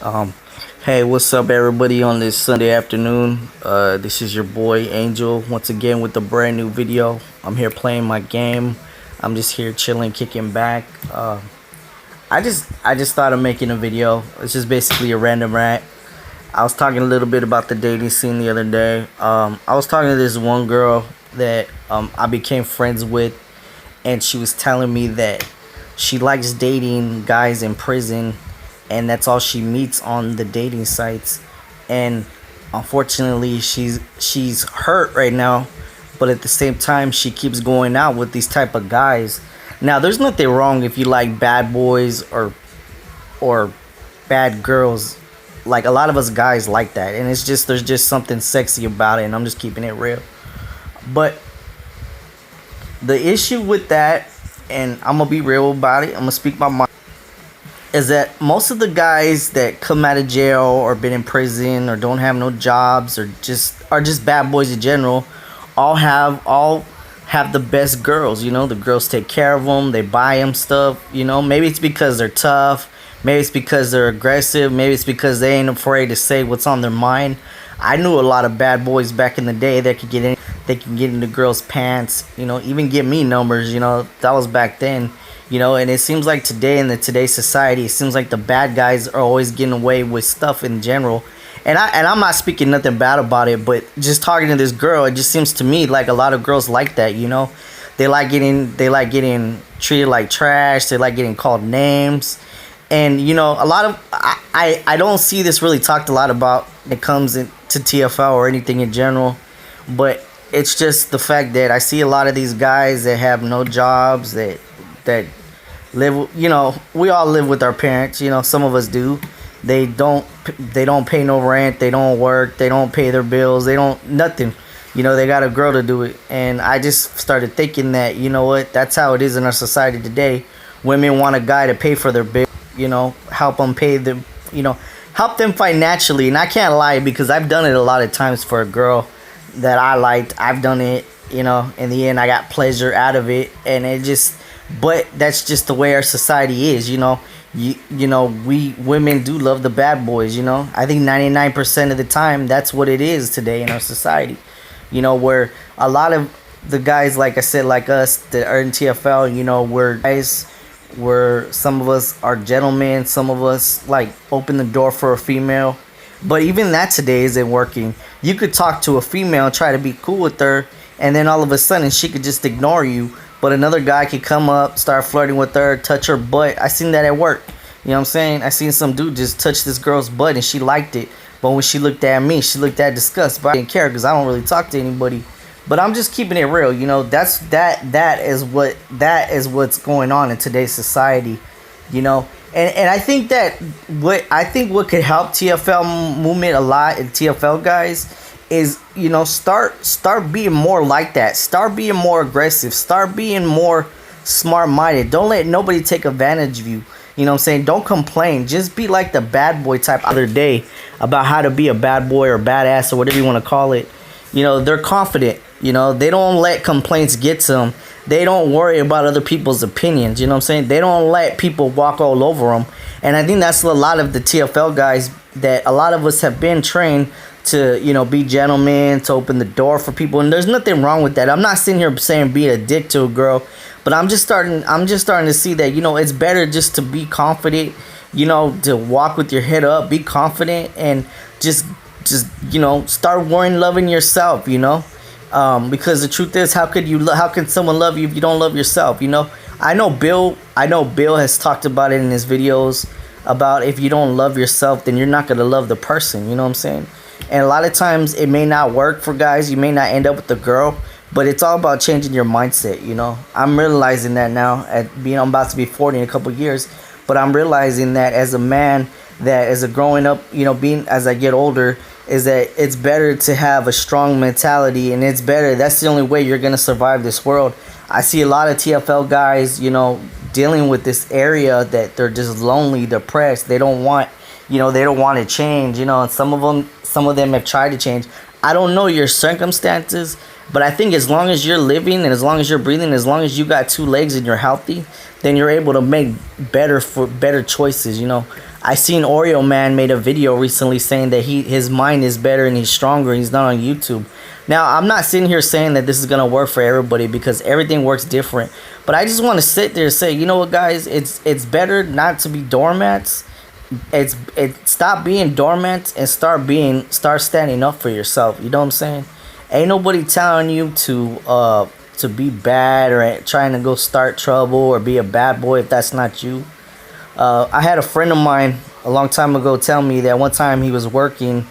Um, hey, what's up, everybody, on this Sunday afternoon? This is your boy Angel once again with a brand new video. I'm here playing my game. I'm just here chilling, kicking back. I just thought of making a video. It's just basically a random rant. I was talking a little bit about the dating scene the other day. I was talking to this one girl that I became friends with, and she was telling me that she likes dating guys in prison, and that's all she meets on the dating sites. And unfortunately, she's hurt right now, but at the same time, she keeps going out with these type of guys. Now, there's nothing wrong if you like bad boys or bad girls. Like, a lot of us guys like that, and it's just there's just something sexy about it, and I'm just keeping it real. But the issue with that, and I'm gonna be real about it, I'm gonna speak my mind, is that most of the guys that come out of jail or been in prison or don't have no jobs or just bad boys in general, all have the best girls. The girls take care of them, they buy them stuff. Maybe it's because they're tough, maybe it's because they're aggressive, maybe it's because they ain't afraid to say what's on their mind. I knew a lot of bad boys back in the day that could get in. They can get into girls' pants. Even get me numbers. That was back then. And it seems like today, in today's society, it seems like the bad guys are always getting away with stuff in general. And I'm not speaking nothing bad about it, but just talking to this girl, it just seems to me like a lot of girls like that. They like getting treated like trash. They like getting called names. And a lot of I don't see this really talked a lot about when it comes to TFL or anything in general, but it's just the fact that I see a lot of these guys that have no jobs, that live. We all live with our parents. Some of us do. They don't pay no rent. They don't work. They don't pay their bills. They don't nothing. They got a girl to do it. And I just started thinking that, what, that's how it is in our society today. Women want a guy to pay for their bills. Help them pay them. Help them financially. And I can't lie, because I've done it a lot of times for a girl that I liked. I've done it. In the end, I got pleasure out of it, and but that's just the way our society is. We women do love the bad boys. I think 99% of the time that's what it is today in our society. Where a lot of the guys, like I said, like us that are in TFL, we're guys, where some of us are gentlemen, some of us like open the door for a female. But even that today isn't working. You could talk to a female, try to be cool with her, and then all of a sudden she could just ignore you. But another guy could come up, start flirting with her, touch her butt. I seen that at work. You know what I'm saying? I seen some dude just touch this girl's butt and she liked it. But when she looked at me, she looked at disgust. But I didn't care because I don't really talk to anybody. But I'm just keeping it real. That is what's going on in today's society. And I think what could help TFL movement a lot, and TFL guys, is start being more like that. Start being more aggressive. Start being more smart-minded. Don't let nobody take advantage of you. You know what I'm saying? Don't complain. Just be like the bad boy type. Other day about how to be a bad boy or badass or whatever you want to call it. They're confident. They don't let complaints get to them. They don't worry about other people's opinions. You know what I'm saying? They don't let people walk all over them. And I think that's a lot of the TFL guys, that a lot of us have been trained to, be gentlemen, to open the door for people. And there's nothing wrong with that. I'm not sitting here saying be a dick to a girl, but I'm just starting to see that, it's better just to be confident, to walk with your head up, be confident, and just start loving yourself, because the truth is, how can someone love you if you don't love yourself? I know Bill has talked about it in his videos about, if you don't love yourself, then you're not going to love the person. You know what I'm saying? And a lot of times it may not work for guys. You may not end up with the girl, but it's all about changing your mindset. I'm realizing that now, I'm about to be 40 in a couple years, but I'm realizing that as a man, that as a growing up, being as I get older, is that it's better to have a strong mentality, and that's the only way you're going to survive this world. I see a lot of TFL guys, dealing with this area that they're just lonely, depressed. They don't want to change, and some of them have tried to change. I don't know your circumstances. But I think as long as you're living and as long as you're breathing, as long as you got two legs and you're healthy, then you're able to make better choices. You know, I seen Oreo Man made a video recently saying that his mind is better and he's stronger. He's not on YouTube. Now, I'm not sitting here saying that this is gonna work for everybody because everything works different. But I just want to sit there and say, you know what, guys, it's better not to be doormats. Stop being doormats and start standing up for yourself. You know what I'm saying? Ain't nobody telling you to be bad or trying to go start trouble or be a bad boy if that's not you. I had a friend of mine a long time ago tell me that one time he was working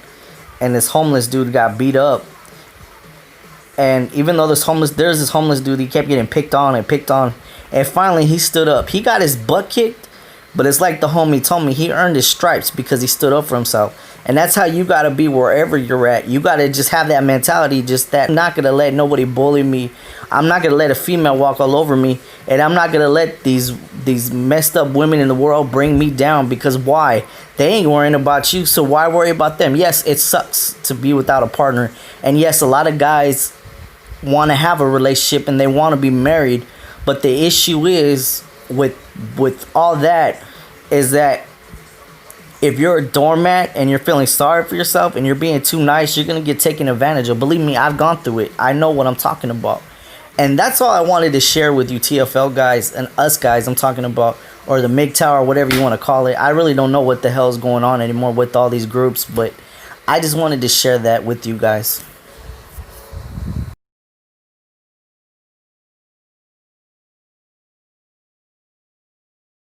and this homeless dude got beat up. And even though there's this homeless dude, he kept getting picked on. And finally he stood up. He got his butt kicked, but it's like the homie told me, he earned his stripes because he stood up for himself. And that's how you got to be wherever you're at. You got to just have that mentality, just that I'm not going to let nobody bully me. I'm not going to let a female walk all over me. And I'm not going to let these messed up women in the world bring me down, because why? They ain't worrying about you, so why worry about them? Yes, it sucks to be without a partner. And yes, a lot of guys want to have a relationship and they want to be married, but the issue is with all that is that if you're a doormat and you're feeling sorry for yourself and you're being too nice, you're going to get taken advantage of. Believe me, I've gone through it. I know what I'm talking about. And that's all I wanted to share with you, TFL guys, and us guys I'm talking about, or the MGTOW, or whatever you want to call it. I really don't know what the hell is going on anymore with all these groups, but I just wanted to share that with you guys.